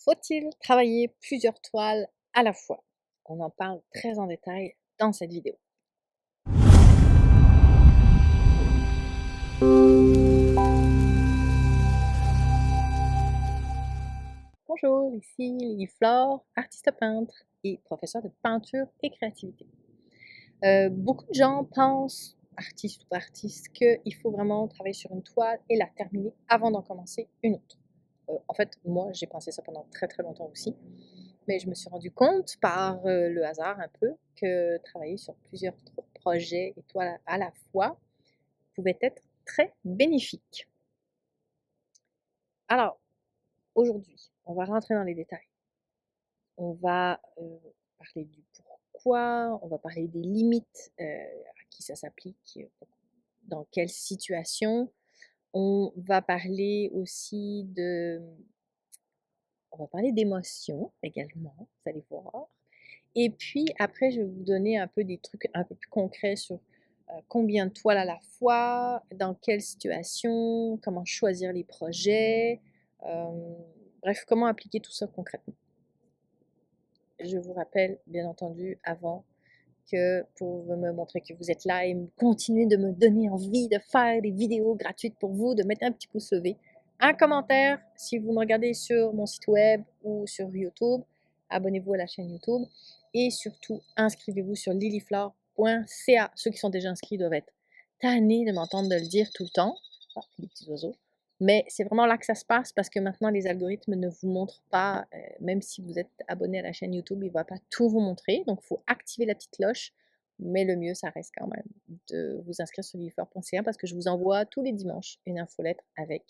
Faut-il travailler plusieurs toiles à la fois? On en parle très en détail dans cette vidéo. Bonjour, ici Lily Flore, artiste peintre et professeur de peinture et créativité. Beaucoup de gens pensent, artistes ou pas artistes, qu'il faut vraiment travailler sur une toile et la terminer avant d'en commencer une autre. En fait, moi, j'ai pensé ça pendant très très longtemps aussi, mais je me suis rendu compte par le hasard un peu que travailler sur plusieurs projets et toiles à la fois pouvait être très bénéfique. Alors, aujourd'hui, on va rentrer dans les détails. On va parler du pourquoi, on va parler des limites, à qui ça s'applique, dans quelle situation. On va parler aussi on va parler d'émotions également, vous allez voir. Et puis après, je vais vous donner un peu des trucs un peu plus concrets sur combien de toiles à la fois, dans quelle situation, comment choisir les projets, bref, comment appliquer tout ça concrètement. Je vous rappelle, bien entendu, avant que pour me montrer que vous êtes là et continuer de me donner envie de faire des vidéos gratuites pour vous, de mettre un petit pouce levé, un commentaire si vous me regardez sur mon site web ou sur YouTube, abonnez-vous à la chaîne YouTube et surtout inscrivez-vous sur lilyflore.ca. Ceux qui sont déjà inscrits doivent être tannés de m'entendre de le dire tout le temps. Ah, les petits oiseaux. Mais c'est vraiment là que ça se passe parce que maintenant les algorithmes ne vous montrent pas, même si vous êtes abonné à la chaîne YouTube, il ne va pas tout vous montrer. Donc il faut activer la petite cloche. Mais le mieux, ça reste quand même de vous inscrire sur lilyflore.ca parce que je vous envoie tous les dimanches une infolettre avec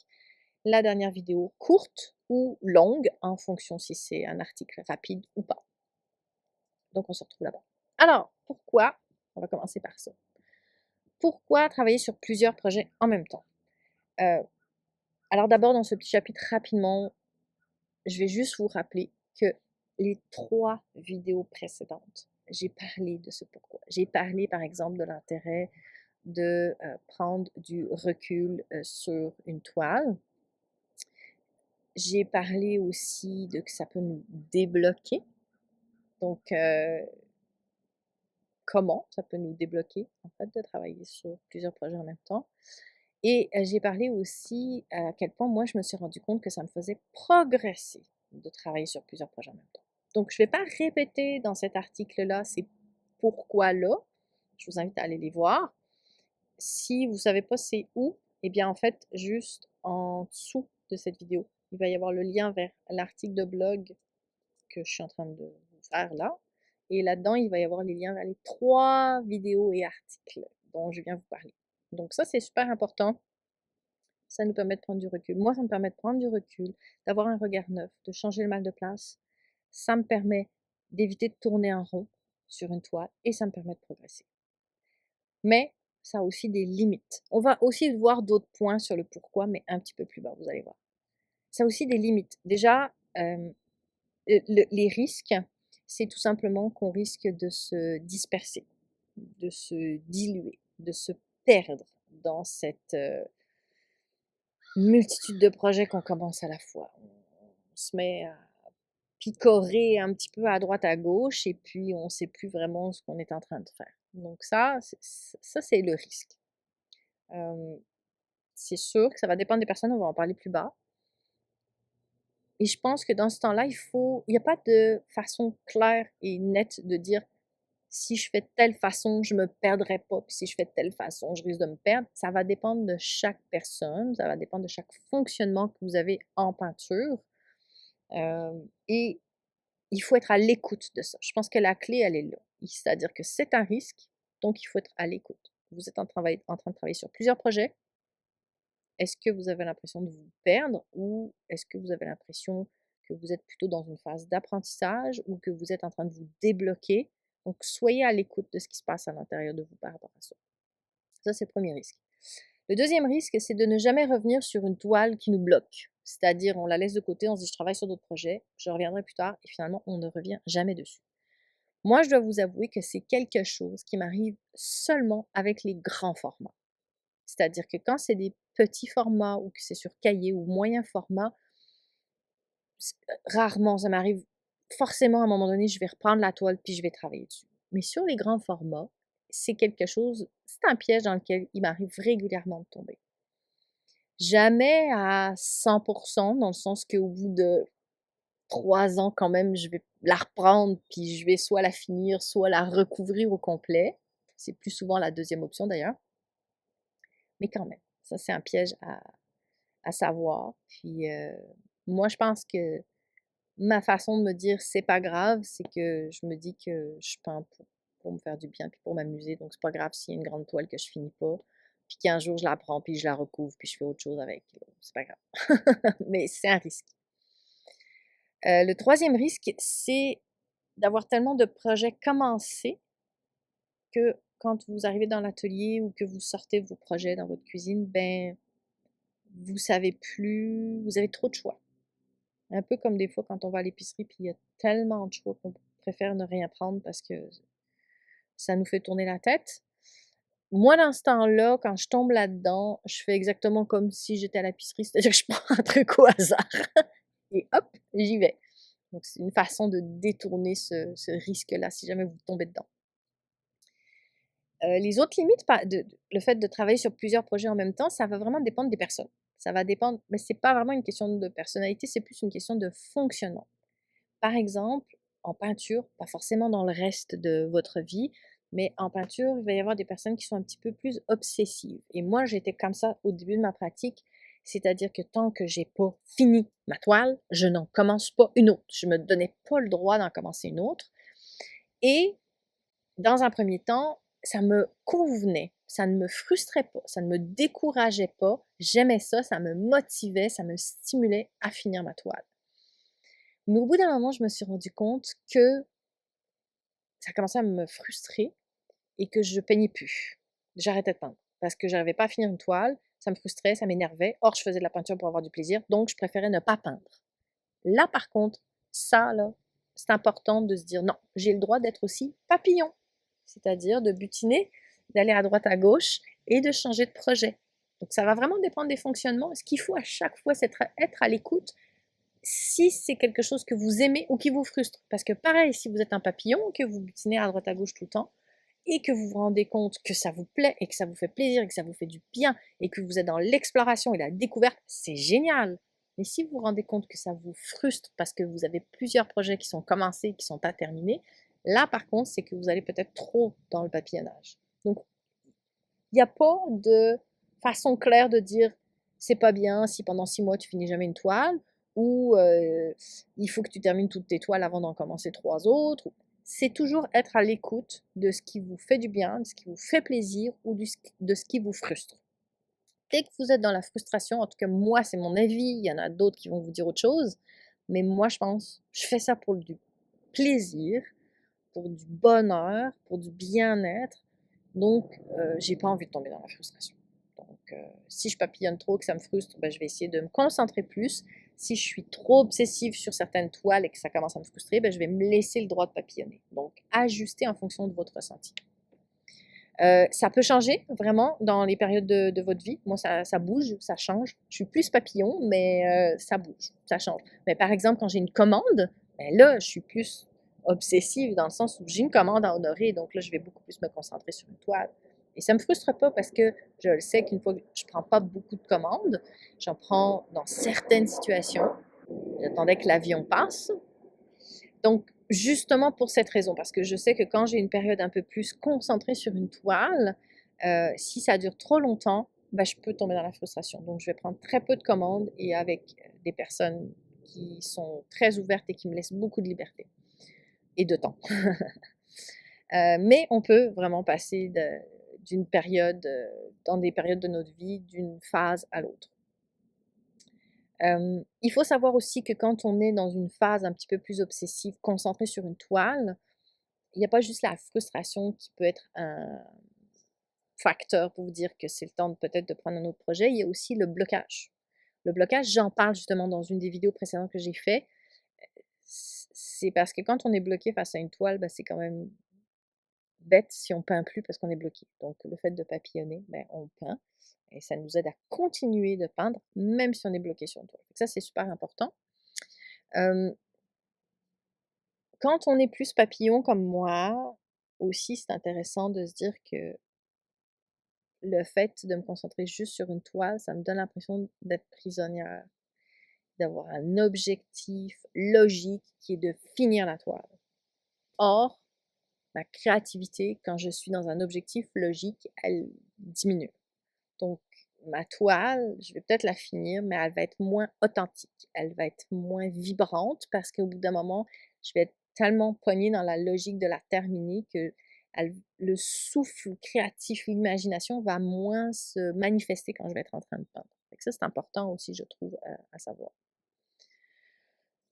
la dernière vidéo courte ou longue en fonction si c'est un article rapide ou pas. Donc on se retrouve là-bas. Alors, pourquoi? On va commencer par ça. Pourquoi travailler sur plusieurs projets en même temps? Alors d'abord, dans ce petit chapitre rapidement, je vais juste vous rappeler que les 3 vidéos précédentes, j'ai parlé de ce pourquoi. J'ai parlé par exemple de l'intérêt de prendre du recul sur une toile. J'ai parlé aussi de que ça peut nous débloquer. Donc, comment ça peut nous débloquer, en fait, de travailler sur plusieurs projets en même temps. Et j'ai parlé aussi à quel point moi, je me suis rendu compte que ça me faisait progresser de travailler sur plusieurs projets en même temps. Donc, je ne vais pas répéter dans cet article-là ces pourquoi-là. Je vous invite à aller les voir. Si vous ne savez pas c'est où, eh bien, en fait, juste en dessous de cette vidéo, il va y avoir le lien vers l'article de blog que je suis en train de vous faire là. Et là-dedans, il va y avoir les liens vers les 3 vidéos et articles dont je viens vous parler. Donc ça, c'est super important. Ça nous permet de prendre du recul. Moi, ça me permet de prendre du recul, d'avoir un regard neuf, de changer le mal de place. Ça me permet d'éviter de tourner en rond sur une toile et ça me permet de progresser. Mais ça a aussi des limites. On va aussi voir d'autres points sur le pourquoi, mais un petit peu plus bas, vous allez voir. Ça a aussi des limites. Déjà, les risques, c'est tout simplement qu'on risque de se disperser, de se diluer, de se perdre dans cette multitude de projets qu'on commence à la fois. On se met à picorer un petit peu à droite, à gauche, et puis on ne sait plus vraiment ce qu'on est en train de faire. Donc ça, c'est le risque. C'est sûr que ça va dépendre des personnes, on va en parler plus bas. Et je pense que dans ce temps-là, il n'y a pas de façon claire et nette de dire si je fais de telle façon, je me perdrai pas, puis si je fais de telle façon, je risque de me perdre. Ça va dépendre de chaque personne, ça va dépendre de chaque fonctionnement que vous avez en peinture. Et il faut être à l'écoute de ça. Je pense que la clé, elle est là. C'est-à-dire que c'est un risque, donc il faut être à l'écoute. Vous êtes en train de travailler sur plusieurs projets. Est-ce que vous avez l'impression de vous perdre ou est-ce que vous avez l'impression que vous êtes plutôt dans une phase d'apprentissage ou que vous êtes en train de vous débloquer? Donc, soyez à l'écoute de ce qui se passe à l'intérieur de vous par rapport à ça. Ça, c'est le premier risque. Le deuxième risque, c'est de ne jamais revenir sur une toile qui nous bloque. C'est-à-dire, on la laisse de côté, on se dit, je travaille sur d'autres projets, je reviendrai plus tard, et finalement, on ne revient jamais dessus. Moi, je dois vous avouer que c'est quelque chose qui m'arrive seulement avec les grands formats. C'est-à-dire que quand c'est des petits formats ou que c'est sur cahier ou moyen format, rarement ça m'arrive. Forcément, à un moment donné, je vais reprendre la toile puis je vais travailler dessus. Mais sur les grands formats, c'est quelque chose c'est un piège dans lequel il m'arrive régulièrement de tomber. Jamais à 100 dans le sens qu'au bout de 3 ans quand même, je vais la reprendre puis je vais soit la finir, soit la recouvrir au complet. C'est plus souvent la deuxième option d'ailleurs, mais quand même, ça c'est un piège à savoir. Puis, moi je pense que ma façon de me dire: «C'est pas grave», c'est que je me dis que je peins pour me faire du bien puis pour m'amuser, donc c'est pas grave s'il y a une grande toile que je finis pas, puis qu'un jour je la prends puis je la recouvre puis je fais autre chose avec, c'est pas grave. Mais c'est un risque. Le troisième risque, c'est d'avoir tellement de projets commencés que quand vous arrivez dans l'atelier ou que vous sortez vos projets dans votre cuisine, ben, vous savez plus vous avez trop de choix. Un peu comme des fois quand on va à l'épicerie puis il y a tellement de choix qu'on préfère ne rien prendre parce que ça nous fait tourner la tête. Moi, dans ce temps-là, quand je tombe là-dedans, je fais exactement comme si j'étais à l'épicerie, c'est-à-dire que je prends un truc au hasard et hop, j'y vais. Donc c'est une façon de détourner ce risque-là si jamais vous tombez dedans. Les autres limites, le fait de travailler sur plusieurs projets en même temps, ça va vraiment dépendre des personnes. Ça va dépendre, mais c'est pas vraiment une question de personnalité, c'est plus une question de fonctionnement. Par exemple, en peinture, pas forcément dans le reste de votre vie, mais en peinture, il va y avoir des personnes qui sont un petit peu plus obsessives. Et moi, j'étais comme ça au début de ma pratique, c'est-à-dire que tant que j'ai pas fini ma toile, je n'en commence pas une autre. Je me donnais pas le droit d'en commencer une autre. Et dans un premier temps, ça me convenait, ça ne me frustrait pas, ça ne me décourageait pas. J'aimais ça, ça me motivait, ça me stimulait à finir ma toile. Mais au bout d'un moment, je me suis rendu compte que ça commençait à me frustrer et que je peignais plus. J'arrêtais de peindre parce que j'arrivais pas à finir une toile, ça me frustrait, ça m'énervait. Or, je faisais de la peinture pour avoir du plaisir, donc je préférais ne pas peindre. Là, par contre, ça, là, c'est important de se dire non, j'ai le droit d'être aussi papillon, c'est-à-dire de butiner, d'aller à droite, à gauche et de changer de projet. Donc, ça va vraiment dépendre des fonctionnements. Ce qu'il faut à chaque fois, c'est être à l'écoute si c'est quelque chose que vous aimez ou qui vous frustre. Parce que pareil, si vous êtes un papillon, que vous butinez à droite à gauche tout le temps, et que vous vous rendez compte que ça vous plaît, et que ça vous fait plaisir, et que ça vous fait du bien, et que vous êtes dans l'exploration et la découverte, c'est génial. Mais si vous vous rendez compte que ça vous frustre parce que vous avez plusieurs projets qui sont commencés et qui sont pas terminés, là par contre, c'est que vous allez peut-être trop dans le papillonnage. Donc, il n'y a pas de façon claire de dire c'est pas bien si pendant 6 mois tu finis jamais une toile, ou il faut que tu termines toutes tes toiles avant d'en commencer 3 autres. C'est toujours être à l'écoute de ce qui vous fait du bien, de ce qui vous fait plaisir ou de ce qui vous frustre. Dès que vous êtes dans la frustration, en tout cas moi c'est mon avis, il y en a d'autres qui vont vous dire autre chose, mais moi je pense, je fais ça pour du plaisir, pour du bonheur, pour du bien-être. Donc, j'ai pas envie de tomber dans la frustration. Donc, si je papillonne trop, que ça me frustre, ben, je vais essayer de me concentrer plus. Si je suis trop obsessive sur certaines toiles et que ça commence à me frustrer, ben, je vais me laisser le droit de papillonner. Donc, ajuster en fonction de votre ressenti. Ça peut changer vraiment dans les périodes de votre vie. Moi, ça bouge, ça change. Je suis plus papillon, mais ça bouge, ça change. Mais par exemple, quand j'ai une commande, ben là, je suis plus obsessive dans le sens où j'ai une commande à honorer, donc là, je vais beaucoup plus me concentrer sur une toile. Et ça ne me frustre pas parce que je le sais qu'une fois que je ne prends pas beaucoup de commandes, j'en prends dans certaines situations. J'attendais que l'avion passe. Donc, justement pour cette raison, parce que je sais que quand j'ai une période un peu plus concentrée sur une toile, si ça dure trop longtemps, bah, je peux tomber dans la frustration. Donc, je vais prendre très peu de commandes et avec des personnes qui sont très ouvertes et qui me laissent beaucoup de liberté et de temps. Mais on peut vraiment passer d'une période, dans des périodes de notre vie, d'une phase à l'autre. Il faut savoir aussi que quand on est dans une phase un petit peu plus obsessive, concentrée sur une toile, il n'y a pas juste la frustration qui peut être un facteur pour vous dire que c'est le temps peut-être de prendre un autre projet, il y a aussi le blocage. Le blocage, j'en parle justement dans une des vidéos précédentes que j'ai fait. C'est parce que quand on est bloqué face à une toile, bah, c'est quand même bête si on peint plus parce qu'on est bloqué. Donc le fait de papillonner, ben, on peint et ça nous aide à continuer de peindre même si on est bloqué sur une toile. Donc ça, c'est super important. Hem, Quand on est plus papillon comme moi, aussi, c'est intéressant de se dire que le fait de me concentrer juste sur une toile, ça me donne l'impression d'être prisonnière, d'avoir un objectif logique qui est de finir la toile. Or, ma créativité, quand je suis dans un objectif logique, elle diminue. Donc, ma toile, je vais peut-être la finir, mais elle va être moins authentique. Elle va être moins vibrante parce qu'au bout d'un moment, je vais être tellement pognée dans la logique de la terminer que le souffle créatif, l'imagination va moins se manifester quand je vais être en train de peindre. Fait que ça, c'est important aussi, je trouve, à savoir.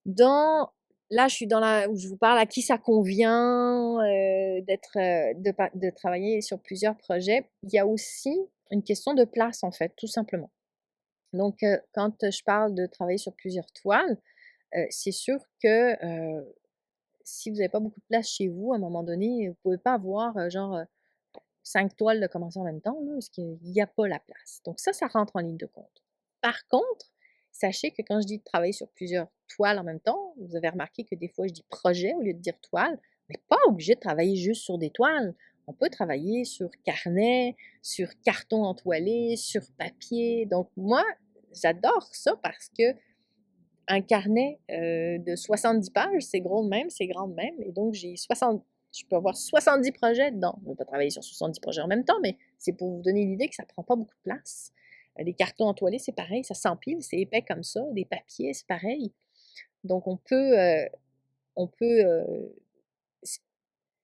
Dans Là, je suis dans la où je vous parle à qui ça convient, de travailler sur plusieurs projets. Il y a aussi une question de place, en fait, tout simplement. Donc, quand je parle de travailler sur plusieurs toiles, c'est sûr que, si vous n'avez pas beaucoup de place chez vous, à un moment donné, vous pouvez pas avoir, 5 toiles de commencer en même temps, là, parce qu'il y a pas la place. Donc ça rentre en ligne de compte. Par contre, sachez que quand je dis de travailler sur plusieurs toiles en même temps, vous avez remarqué que des fois je dis projet au lieu de dire toile. On n'est pas obligé de travailler juste sur des toiles. On peut travailler sur carnet, sur carton entoilé, sur papier. Donc moi, j'adore ça parce que un carnet de 70 pages, c'est gros de même, c'est grand de même. Et donc, je peux avoir 70 projets dedans. Je ne vais pas travailler sur 70 projets en même temps, mais c'est pour vous donner l'idée que ça ne prend pas beaucoup de place. Les cartons entoilés, c'est pareil, ça s'empile, c'est épais comme ça. Des papiers, c'est pareil. Donc, on peut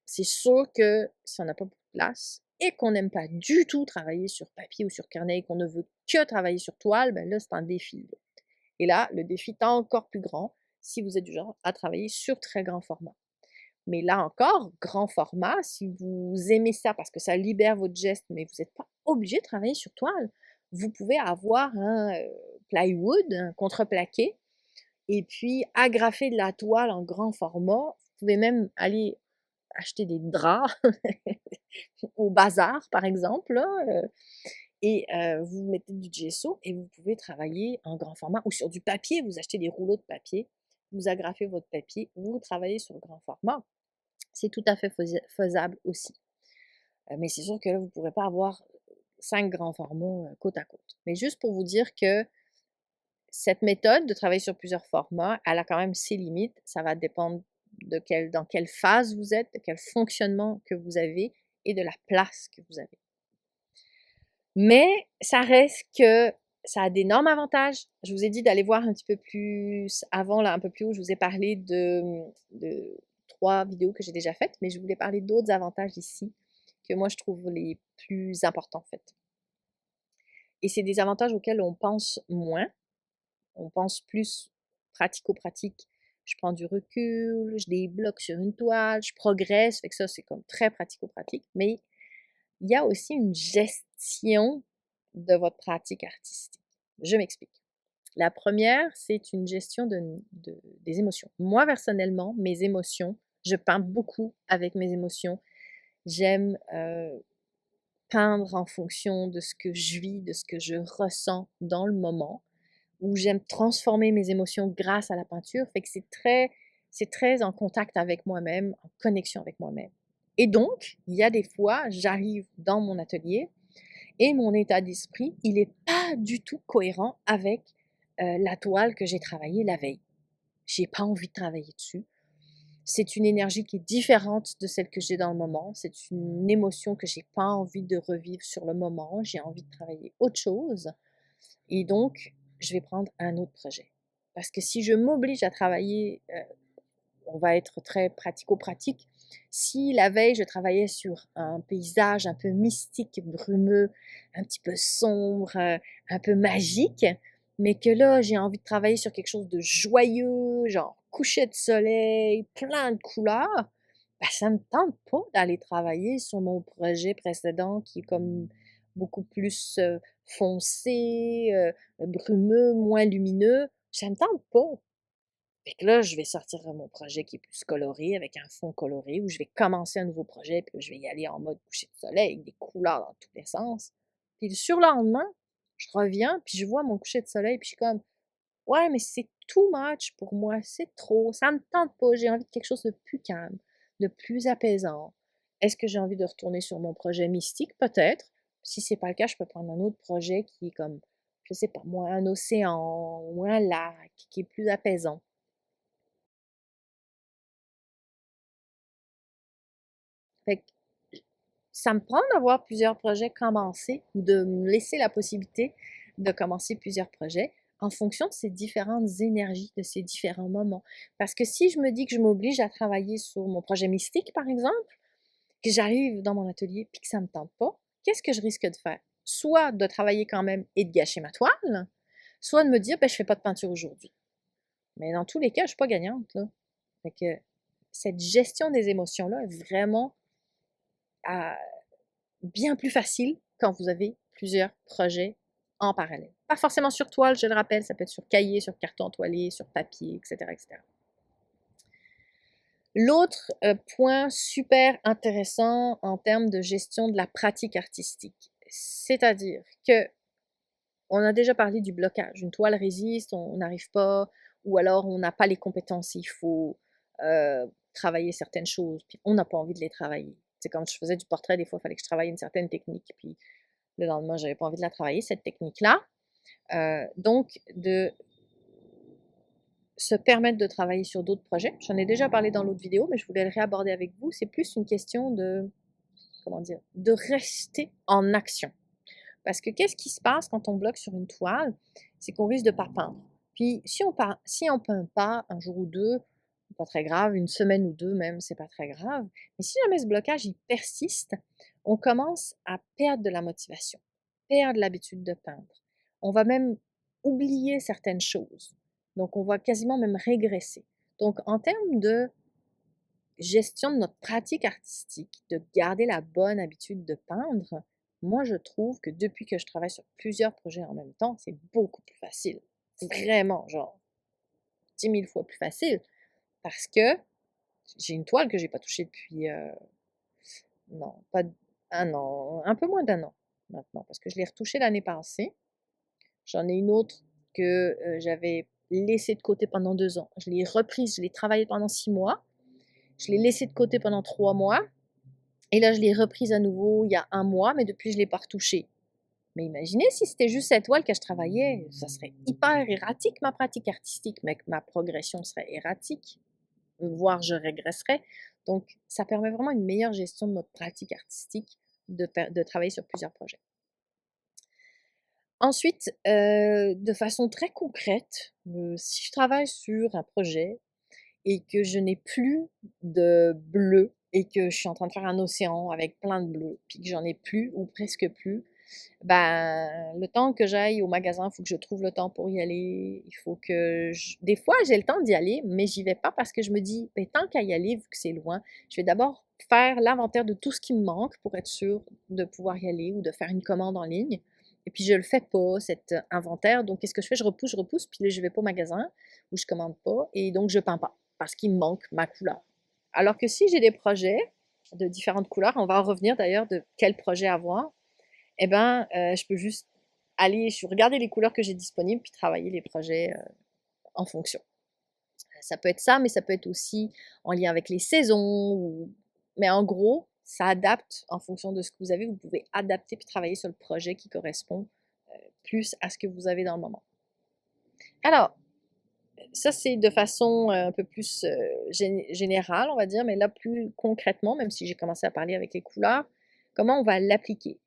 c'est sûr que si on n'a pas beaucoup de place et qu'on n'aime pas du tout travailler sur papier ou sur carnet et qu'on ne veut que travailler sur toile, ben là, c'est un défi. Et là, le défi est encore plus grand si vous êtes du genre à travailler sur très grand format. Mais là encore, grand format, si vous aimez ça parce que ça libère votre geste, mais vous n'êtes pas obligé de travailler sur toile. Vous pouvez avoir un plywood, un contreplaqué, et puis agrafer de la toile en grand format. Vous pouvez même aller acheter des draps au bazar, par exemple, là, et vous mettez du gesso et vous pouvez travailler en grand format ou sur du papier. Vous achetez des rouleaux de papier, vous agrafez votre papier, vous travaillez sur grand format. C'est tout à fait faisable aussi. Mais c'est sûr que là, vous ne pourrez pas avoir 5 grands formats côte à côte. Mais juste pour vous dire que cette méthode de travailler sur plusieurs formats, elle a quand même ses limites. Ça va dépendre dans quelle phase vous êtes, de quel fonctionnement que vous avez et de la place que vous avez. Mais ça reste que ça a d'énormes avantages. Je vous ai dit d'aller voir un petit peu plus avant, là, un peu plus haut, je vous ai parlé de 3 vidéos que j'ai déjà faites, mais je voulais parler d'autres avantages ici que moi je trouve les plus importants, en fait. Et c'est des avantages auxquels on pense moins. On pense plus pratico-pratique. Je prends du recul, je débloque sur une toile, je progresse, fait que ça, c'est comme très pratico-pratique. Mais il y a aussi une gestion de votre pratique artistique. Je m'explique. La première, c'est une gestion des émotions. Moi, personnellement, mes émotions, je peins beaucoup avec mes émotions. J'aime peindre en fonction de ce que je vis, de ce que je ressens dans le moment, où j'aime transformer mes émotions grâce à la peinture. Fait que c'est très en contact avec moi-même, en connexion avec moi-même. Et donc, il y a des fois, j'arrive dans mon atelier et mon état d'esprit, il n'est pas du tout cohérent avec la toile que j'ai travaillée la veille. J'ai pas envie de travailler dessus. C'est une énergie qui est différente de celle que j'ai dans le moment. C'est une émotion que j'ai pas envie de revivre sur le moment. J'ai envie de travailler autre chose. Et donc, je vais prendre un autre projet. Parce que si je m'oblige à travailler, on va être très pratico-pratique. Si la veille, je travaillais sur un paysage un peu mystique, brumeux, un petit peu sombre, un peu magique, mais que là, j'ai envie de travailler sur quelque chose de joyeux, genre coucher de soleil, plein de couleurs, ben, ça ne me tente pas d'aller travailler sur mon projet précédent qui est comme beaucoup plus foncé, brumeux, moins lumineux. Ça ne me tente pas. Fait que là, je vais sortir mon projet qui est plus coloré, avec un fond coloré, où je vais commencer un nouveau projet, puis je vais y aller en mode coucher de soleil, avec des couleurs dans tous les sens. Puis le surlendemain, je reviens, puis je vois mon coucher de soleil, puis je suis comme, ouais, mais c'est too much pour moi, c'est trop, ça me tente pas, j'ai envie de quelque chose de plus calme, de plus apaisant. Est-ce que j'ai envie de retourner sur mon projet mystique? Peut-être. Si c'est pas le cas, je peux prendre un autre projet qui est comme, je sais pas moi, un océan ou un lac qui est plus apaisant. Fait que ça me prend d'avoir plusieurs projets commencés ou de me laisser la possibilité de commencer plusieurs projets en fonction de ces différentes énergies, de ces différents moments. Parce que si je me dis que je m'oblige à travailler sur mon projet mystique, par exemple, que j'arrive dans mon atelier puis que ça ne me tente pas, qu'est-ce que je risque de faire? Soit de travailler quand même et de gâcher ma toile, soit de me dire, ben, je ne fais pas de peinture aujourd'hui. Mais dans tous les cas, je ne suis pas gagnante, là. Fait que cette gestion des émotions-là est vraiment bien plus facile quand vous avez plusieurs projets en parallèle. Pas forcément sur toile, je le rappelle, ça peut être sur cahier, sur carton toilé, sur papier, etc. etc. L'autre point super intéressant en termes de gestion de la pratique artistique, c'est-à-dire que on a déjà parlé du blocage. Une toile résiste, on n'arrive pas, ou alors on n'a pas les compétences, il faut travailler certaines choses, puis on n'a pas envie de les travailler. C'est quand je faisais du portrait, des fois, il fallait que je travaille une certaine technique, puis le lendemain, j'avais pas envie de la travailler, cette technique-là. Donc, de se permettre de travailler sur d'autres projets. J'en ai déjà parlé dans l'autre vidéo, mais je voulais le réaborder avec vous. C'est plus une question de, comment dire, de rester en action. Parce que qu'est-ce qui se passe quand on bloque sur une toile? C'est qu'on risque de ne pas peindre. Puis si on ne peint pas un jour ou deux, pas très grave, une semaine ou deux même, c'est pas très grave. Mais si jamais ce blocage il persiste, on commence à perdre de la motivation, perdre l'habitude de peindre. On va même oublier certaines choses. Donc on va quasiment même régresser. Donc en termes de gestion de notre pratique artistique, de garder la bonne habitude de peindre, moi je trouve que depuis que je travaille sur plusieurs projets en même temps, c'est beaucoup plus facile. Vraiment, genre 10 000 fois plus facile. Parce que j'ai une toile que j'ai pas touchée depuis, non, pas un an, un peu moins d'un an maintenant, parce que je l'ai retouchée l'année passée. J'en ai une autre que j'avais laissée de côté pendant 2 ans. Je l'ai reprise, je l'ai travaillée pendant 6 mois. Je l'ai laissée de côté pendant 3 mois. Et là, je l'ai reprise à nouveau il y a un mois, mais depuis, je ne l'ai pas retouchée. Mais imaginez si c'était juste cette toile que je travaillais, ça serait hyper erratique ma pratique artistique, mais ma progression serait erratique, voire je régresserais. Donc, ça permet vraiment une meilleure gestion de notre pratique artistique de travailler sur plusieurs projets. Ensuite, de façon très concrète, si je travaille sur un projet et que je n'ai plus de bleu et que je suis en train de faire un océan avec plein de bleu, puis que j'en ai plus ou presque plus, ben, le temps que j'aille au magasin, il faut que je trouve le temps pour y aller. Il faut que des fois, j'ai le temps d'y aller, mais j'y vais pas parce que je me dis, ben, tant qu'à y aller, vu que c'est loin, je vais d'abord faire l'inventaire de tout ce qui me manque pour être sûr de pouvoir y aller ou de faire une commande en ligne. Et puis, je le fais pas, cet inventaire. Donc, qu'est-ce que je fais? Je repousse, puis là, je vais pas au magasin ou je commande pas et donc je peins pas parce qu'il me manque ma couleur. Alors que si j'ai des projets de différentes couleurs, on va en revenir d'ailleurs de quel projet avoir, eh ben, je peux juste aller regarder les couleurs que j'ai disponibles puis travailler les projets en fonction. Ça peut être ça, mais ça peut être aussi en lien avec les saisons. Mais en gros, ça adapte en fonction de ce que vous avez. Vous pouvez adapter puis travailler sur le projet qui correspond plus à ce que vous avez dans le moment. Alors, ça, c'est de façon un peu plus générale, on va dire, mais là, plus concrètement, même si j'ai commencé à parler avec les couleurs, comment on va l'appliquer?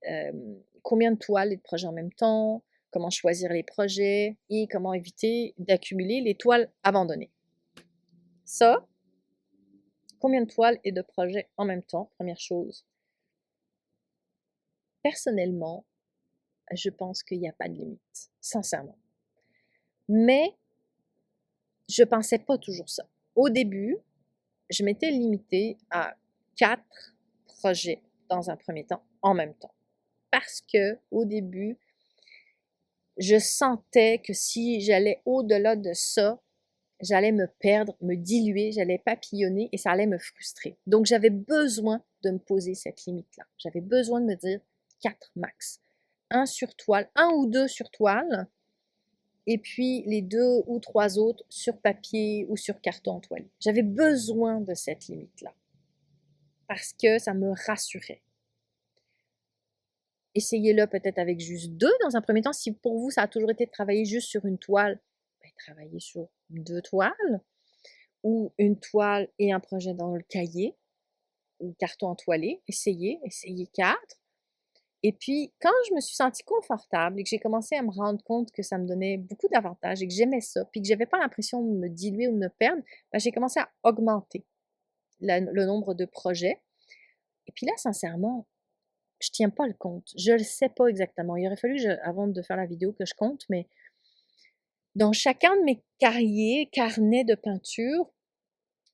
Combien de toiles et de projets en même temps? Comment choisir les projets? Et comment éviter d'accumuler les toiles abandonnées? Ça, combien de toiles et de projets en même temps? Première chose. Personnellement, je pense qu'il n'y a pas de limite, sincèrement. Mais je pensais pas toujours ça. Au début, je m'étais limitée à 4 projets dans un premier temps, en même temps. Parce que au début, je sentais que si j'allais au-delà de ça, j'allais me perdre, me diluer, j'allais papillonner et ça allait me frustrer. Donc, j'avais besoin de me poser cette limite-là. J'avais besoin de me dire 4 max. Un sur toile, un ou deux sur toile, et puis les 2 ou 3 autres sur papier ou sur carton entoilé. J'avais besoin de cette limite-là parce que ça me rassurait. Essayez-le peut-être avec juste 2 dans un premier temps. Si pour vous, ça a toujours été de travailler juste sur une toile, ben, travaillez sur 2 toiles ou une toile et un projet dans le cahier ou carton entoilé. Essayez 4. Et puis, quand je me suis sentie confortable et que j'ai commencé à me rendre compte que ça me donnait beaucoup d'avantages et que j'aimais ça, puis que j'avais pas l'impression de me diluer ou de me perdre, ben, j'ai commencé à augmenter le nombre de projets. Et puis là, sincèrement, je tiens pas le compte. Je le sais pas exactement. Il aurait fallu que avant de faire la vidéo que je compte, mais dans chacun de mes carnets de peinture,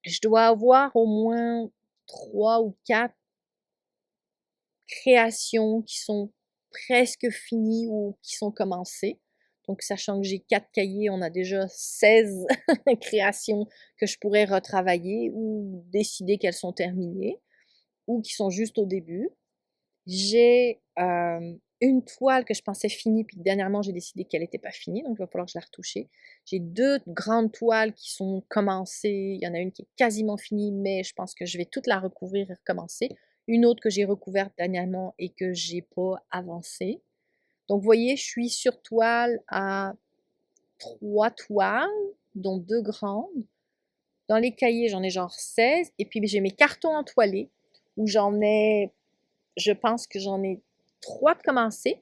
je dois avoir au moins 3 ou 4 créations qui sont presque finies ou qui sont commencées. Donc, sachant que j'ai 4 cahiers, on a déjà 16 créations que je pourrais retravailler ou décider qu'elles sont terminées ou qui sont juste au début. J'ai une toile que je pensais finie, puis dernièrement, j'ai décidé qu'elle n'était pas finie, donc il va falloir que je la retouche. J'ai 2 grandes toiles qui sont commencées. Il y en a une qui est quasiment finie, mais je pense que je vais toute la recouvrir et recommencer. Une autre que j'ai recouverte dernièrement et que j'ai pas avancé. Donc, vous voyez, je suis sur toile à 3 toiles, dont 2 grandes. Dans les cahiers, j'en ai genre 16. Et puis, j'ai mes cartons entoilés, où je pense que j'en ai 3 de commencés.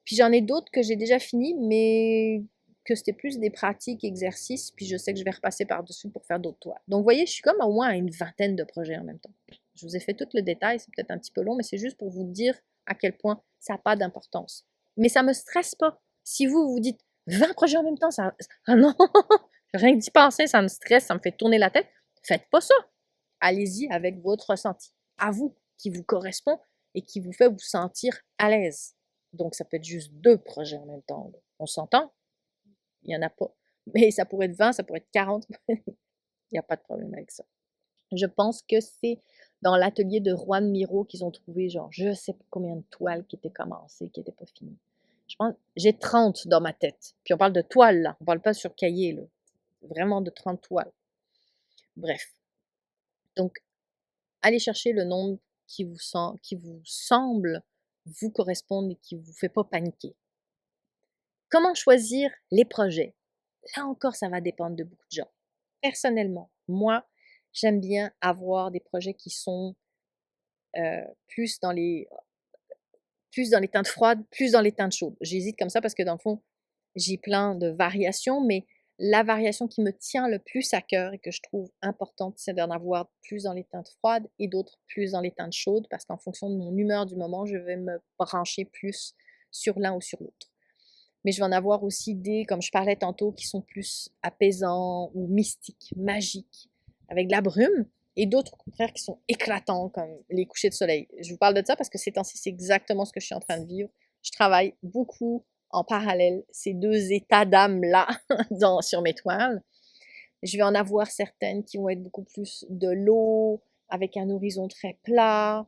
Puis j'en ai d'autres que j'ai déjà fini, mais que c'était plus des pratiques, exercices, puis je sais que je vais repasser par-dessus pour faire d'autres toiles. Donc, vous voyez, je suis comme au moins à une vingtaine de projets en même temps. Je vous ai fait tout le détail, c'est peut-être un petit peu long, mais c'est juste pour vous dire à quel point ça n'a pas d'importance. Mais ça ne me stresse pas. Si vous vous dites 20 projets en même temps, ah non, rien que d'y penser, ça me stresse, ça me fait tourner la tête. Faites pas ça. Allez-y avec votre ressenti, à vous, qui vous correspond et qui vous fait vous sentir à l'aise. Donc, ça peut être juste 2 projets en même temps. On s'entend? Il n'y en a pas. Mais ça pourrait être 20, ça pourrait être 40. Il n'y a pas de problème avec ça. Je pense que c'est dans l'atelier de Juan Miro qu'ils ont trouvé, genre, je sais pas combien de toiles qui étaient commencées, qui n'étaient pas finies. Je pense, j'ai 30 dans ma tête. Puis on parle de toiles, là. On parle pas sur cahier, là. Vraiment de 30 toiles. Bref. Donc, allez chercher le nombre qui vous semble vous correspondre et qui ne vous fait pas paniquer. Comment choisir les projets? Là encore, ça va dépendre de beaucoup de gens. Personnellement, moi, j'aime bien avoir des projets qui sont plus dans les teintes froides, plus dans les teintes chaudes. J'hésite comme ça parce que dans le fond, j'ai plein de variations, mais la variation qui me tient le plus à cœur et que je trouve importante, c'est d'en avoir plus dans les teintes froides et d'autres plus dans les teintes chaudes parce qu'en fonction de mon humeur du moment, je vais me brancher plus sur l'un ou sur l'autre. Mais je vais en avoir aussi des, comme je parlais tantôt, qui sont plus apaisants ou mystiques, magiques, avec de la brume, et d'autres au contraire qui sont éclatants, comme les couchers de soleil. Je vous parle de ça parce que ces temps-ci, c'est exactement ce que je suis en train de vivre. Je travaille beaucoup en parallèle ces 2 états d'âme-là sur mes toiles. Je vais en avoir certaines qui vont être beaucoup plus de l'eau, avec un horizon très plat,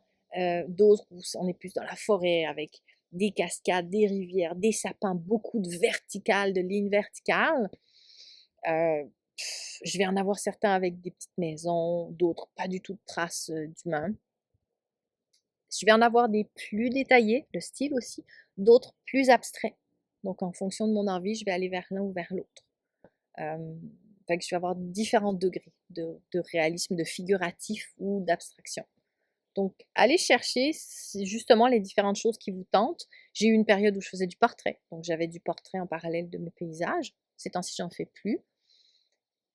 d'autres où on est plus dans la forêt, avec des cascades, des rivières, des sapins, beaucoup de verticales, de lignes verticales. Je vais en avoir certains avec des petites maisons, d'autres pas du tout de traces d'humains. Je vais en avoir des plus détaillés, le style aussi, d'autres plus abstraits. Donc, en fonction de mon envie, je vais aller vers l'un ou vers l'autre. Fait que je vais avoir différents degrés de réalisme, de figuratif ou d'abstraction. Donc, allez chercher justement les différentes choses qui vous tentent. J'ai eu une période où je faisais du portrait, donc j'avais du portrait en parallèle de mes paysages. Ces temps-ci, j'en fais plus.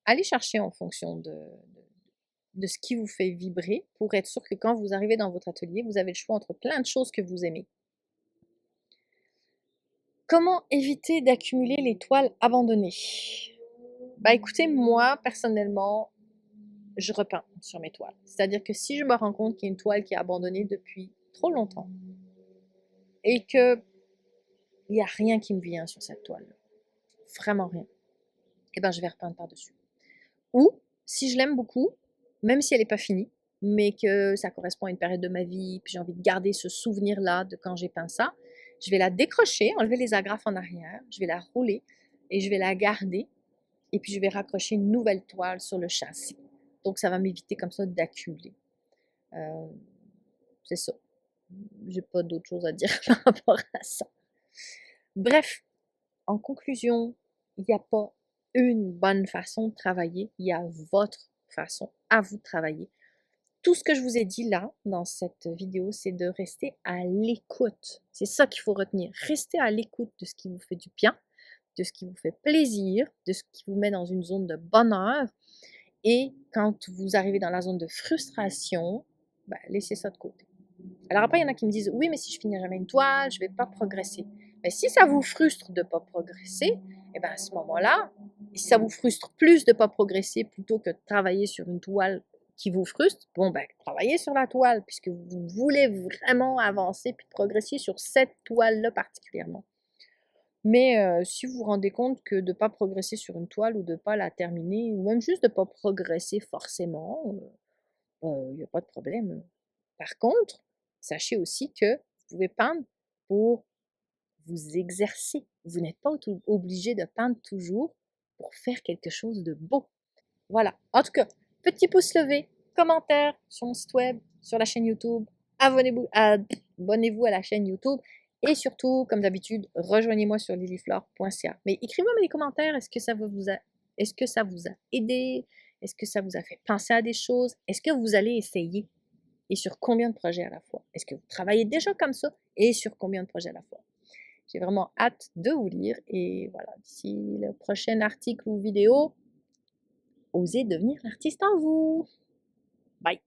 Allez chercher en fonction de ce qui vous fait vibrer pour être sûr que quand vous arrivez dans votre atelier, vous avez le choix entre plein de choses que vous aimez. Comment éviter d'accumuler les toiles abandonnées? Bah écoutez, moi, personnellement, je repeins sur mes toiles. C'est-à-dire que si je me rends compte qu'il y a une toile qui est abandonnée depuis trop longtemps et que il n'y a rien qui me vient sur cette toile, vraiment rien, et ben je vais repeindre par-dessus. Ou, si je l'aime beaucoup, même si elle n'est pas finie, mais que ça correspond à une période de ma vie, puis j'ai envie de garder ce souvenir-là de quand j'ai peint ça, je vais la décrocher, enlever les agrafes en arrière, je vais la rouler, et je vais la garder et puis je vais raccrocher une nouvelle toile sur le châssis. Donc ça va m'éviter comme ça d'accumuler. C'est ça. J'ai pas d'autre chose à dire par rapport à ça. Bref, en conclusion, il n'y a pas une bonne façon de travailler, il y a votre façon à vous de travailler. Tout ce que je vous ai dit là, dans cette vidéo, c'est de rester à l'écoute. C'est ça qu'il faut retenir. Restez à l'écoute de ce qui vous fait du bien, de ce qui vous fait plaisir, de ce qui vous met dans une zone de bonheur. Et quand vous arrivez dans la zone de frustration, ben, laissez ça de côté. Alors après, il y en a qui me disent, oui, mais si je finis jamais une toile, je ne vais pas progresser. Mais si ça vous frustre de ne pas progresser, et bien à ce moment-là, si ça vous frustre plus de ne pas progresser plutôt que de travailler sur une toile qui vous frustre, bon ben travaillez sur la toile puisque vous voulez vraiment avancer puis progresser sur cette toile-là particulièrement. Mais si vous vous rendez compte que de ne pas progresser sur une toile ou de ne pas la terminer, ou même juste de ne pas progresser forcément, il n'y a pas de problème. Par contre, sachez aussi que vous pouvez peindre pour vous exercer. Vous n'êtes pas obligé de peindre toujours pour faire quelque chose de beau. Voilà. En tout cas, petit pouce levé, commentaire sur mon site web, sur la chaîne YouTube. Abonnez-vous à la chaîne YouTube. Et surtout, comme d'habitude, rejoignez-moi sur lilyflore.ca. Mais écrivez-moi dans les commentaires, est-ce que ça vous a aidé? Est-ce que ça vous a fait penser à des choses? Est-ce que vous allez essayer? Et sur combien de projets à la fois? Est-ce que vous travaillez déjà comme ça? Et sur combien de projets à la fois? J'ai vraiment hâte de vous lire. Et voilà, d'ici le prochain article ou vidéo, osez devenir l'artiste en vous. Bye!